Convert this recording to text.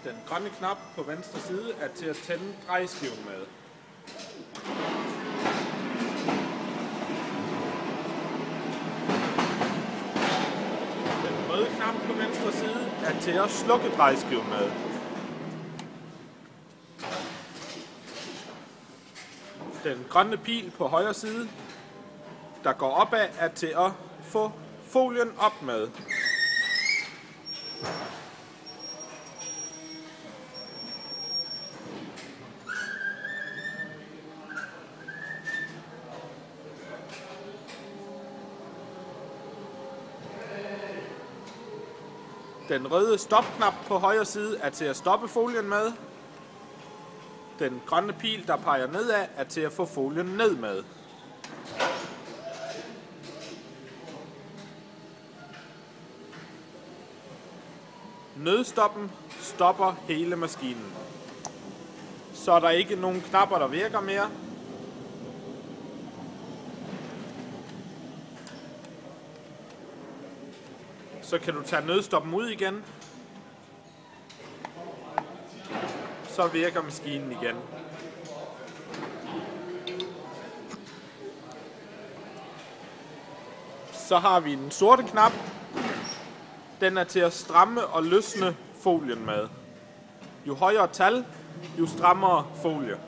Den grønne knap på venstre side er til at tænde drejeskiven med. Den røde knap på venstre side er til at slukke drejeskiven med. Den grønne pil på højre side, der går opad, er til at få folien op med. Den røde stopknap på højre side er til at stoppe folien med. Den grønne pil, der peger nedad, er til at få folien ned med. Nødstoppen stopper hele maskinen. Så er der ikke nogen knapper, der virker mere. Så kan du tage nødstoppen ud igen. Så virker maskinen igen. Så har vi den sorte knap. Den er til at stramme og løsne folien med. Jo højere tal, jo strammere folie.